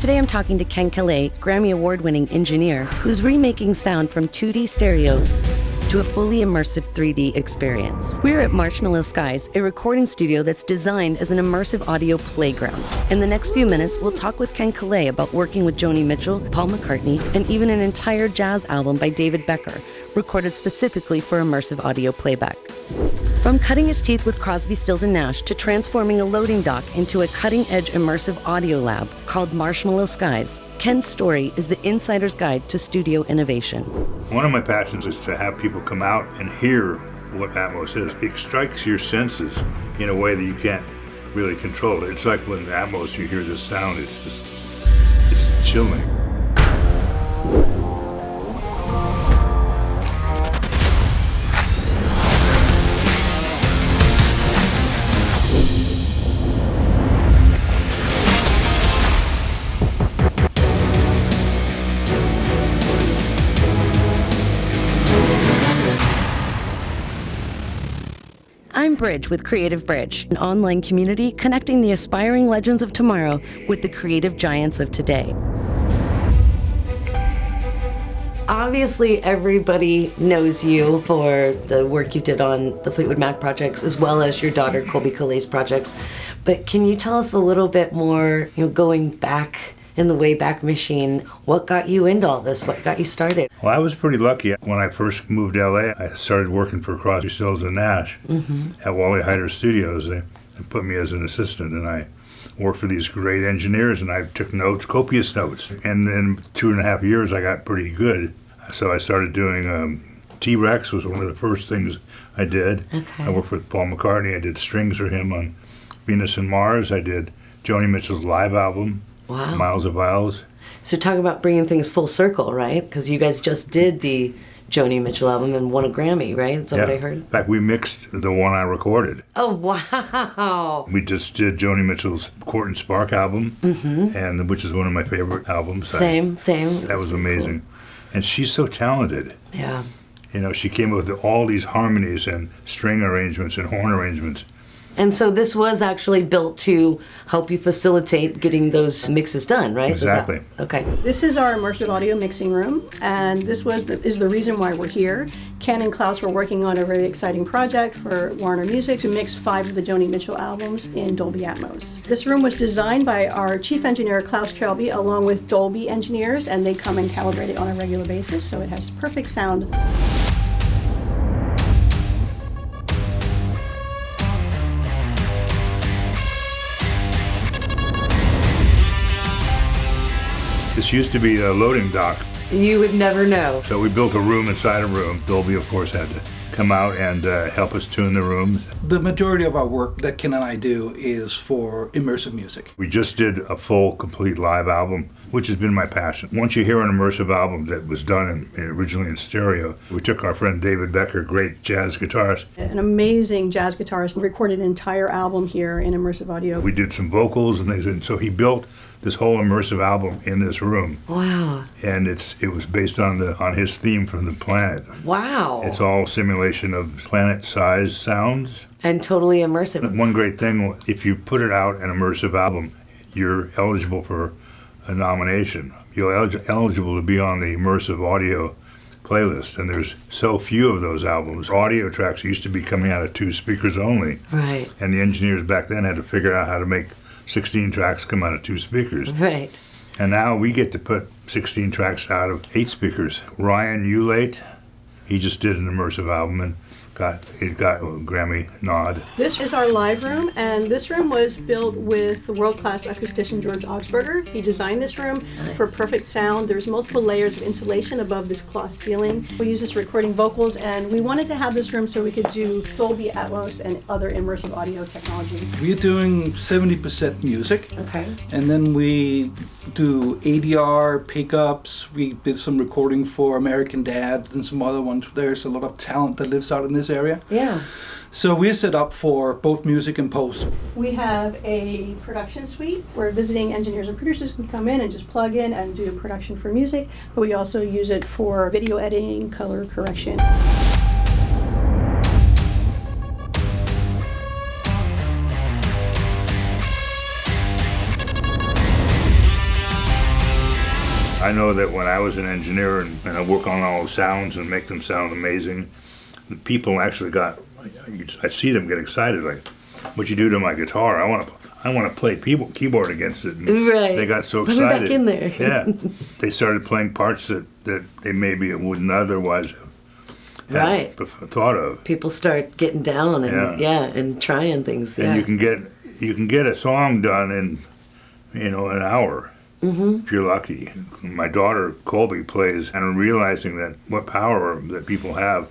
Today I'm talking to Ken Caillat, Grammy Award-winning engineer, who's remaking sound from 2D stereo to a fully immersive 3D experience. We're at Marshmellow Skies, a recording studio that's designed as an immersive audio playground. In the next few minutes, we'll talk with Ken Caillat about working with Joni Mitchell, Paul McCartney, and even an entire jazz album by David Becker, recorded specifically for immersive audio playback. From cutting his teeth with Crosby, Stills and Nash to transforming a loading dock into a cutting-edge immersive audio lab called Marshmellow Skies, Ken's story is the insider's guide to studio innovation. One of my passions is to have people come out and hear what Atmos is. It strikes your senses in a way that you can't really control. It's like when Atmos, you hear this sound, it's chilling. I'm Bridge with Creative Bridge, an online community connecting the aspiring legends of tomorrow with the creative giants of today. Obviously, everybody knows you for the work you did on the Fleetwood Mac projects, as well as your daughter Colby Caillat's projects. But can you tell us a little bit more, going back in the Wayback Machine, what got you into all this? What got you started? Well, I was pretty lucky. When I first moved to LA, I started working for Crosby, Stills and Nash at Wally Heider Studios. They put me as an assistant, and I worked for these great engineers, and I took notes, copious notes. And in 2.5 years, I got pretty good. So I started doing T-Rex was one of the first things I did. Okay. I worked with Paul McCartney. I did strings for him on Venus and Mars. I did Joni Mitchell's live album. Wow. Miles of Vials. So talk about bringing things full circle, right? Because you guys just did the Joni Mitchell album and won a Grammy, right? Is that what I heard? In fact, we mixed the one I recorded. Oh, wow. We just did Joni Mitchell's Court and Spark album, and which is one of my favorite albums. Same. That was amazing. Cool. And she's so talented. Yeah. She came up with all these harmonies and string arrangements and horn arrangements. And so this was actually built to help you facilitate getting those mixes done, right? Exactly. Okay. This is our immersive audio mixing room, and this is the reason why we're here. Ken and Klaus were working on a very exciting project for Warner Music to mix 5 of the Joni Mitchell albums in Dolby Atmos. This room was designed by our chief engineer, Klaus Trelby, along with Dolby engineers, and they come and calibrate it on a regular basis, so it has perfect sound. This used to be a loading dock. You would never know. So we built a room inside a room. Dolby, of course, had to come out and help us tune the rooms. The majority of our work that Ken and I do is for immersive music. We just did a full, complete live album, which has been my passion. Once you hear an immersive album that was done originally in stereo, we took our friend David Becker, great jazz guitarist. An amazing jazz guitarist, recorded an entire album here in immersive audio. We did some vocals and things, and so he built this whole immersive album in this room. Wow. And it was based on his theme from the planet. Wow. It's all simulation of planet-sized sounds. And totally immersive. One great thing, if you put it out, an immersive album, you're eligible for a nomination. You're eligible to be on the immersive audio playlist, and there's so few of those albums. Audio tracks used to be coming out of 2 speakers only. Right. And the engineers back then had to figure out how to make 16 tracks come out of 2 speakers. Right. And now we get to put 16 tracks out of 8 speakers. Ryan Ulate, he just did an immersive album and got a Grammy nod. This is our live room, and this room was built with world-class acoustician George Augsburger. He designed this room for perfect sound. There's multiple layers of insulation above this cloth ceiling. We use this for recording vocals, and we wanted to have this room so we could do Dolby Atmos and other immersive audio technology. We're doing 70% music, Okay. and then we do ADR, pickups. We did some recording for American Dad and some other ones. There's a lot of talent that lives out in this area. Yeah. So we're set up for both music and post. We have a production suite where visiting engineers and producers can come in and just plug in and do production for music, but we also use it for video editing, color correction. I know that when I was an engineer and I work on all the sounds and make them sound amazing, the people actually I see them get excited, like, "What'd you do to my guitar? I want to play keyboard against it." And Right. they got so Put excited. me back in there. Yeah. They started playing parts that they maybe wouldn't otherwise have Right. thought of. People start getting down and and trying things. And you can get a song done in an hour. If you're lucky. My daughter Colby plays, and I'm realizing that what power that people have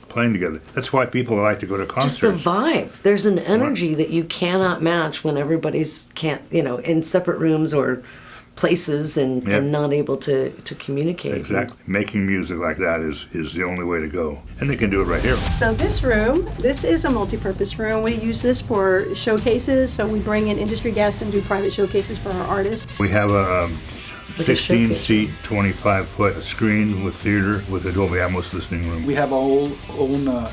playing together. That's why people like to go to concerts. Just the vibe. There's an energy that you cannot match when everybody's in separate rooms or places and not able to communicate. Exactly. Making music like that is the only way to go. And they can do it right here. So this room, this is a multi-purpose room. We use this for showcases, so we bring in industry guests and do private showcases for our artists. We have a Like a 16-seat, 25-foot screen with theater with a Dolby Atmos listening room. We have our own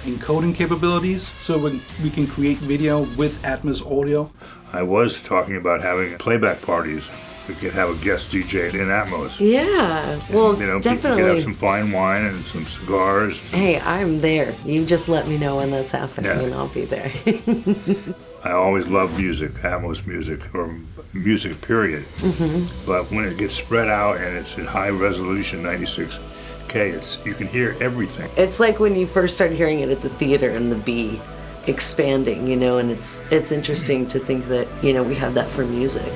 encoding capabilities, so we can create video with Atmos audio. I was talking about having playback parties. We could have a guest DJ in Atmos. Yeah, well, People could definitely. have some fine wine and some cigars. Hey, I'm there. You just let me know when that's happening, Yeah. and I'll be there. I always love music, Atmos music, or music, period. But when it gets spread out and it's in high resolution, 96K, you can hear everything. It's like when you first start hearing it at the theater and the B expanding, and it's interesting to think that, we have that for music.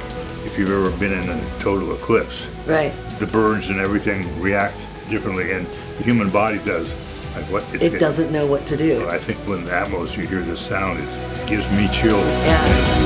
If you've ever been in a total eclipse, Right. the birds and everything react differently, and the human body does. It doesn't know what to do. I think when Atmos, you hear this sound, it gives me chills. Yeah.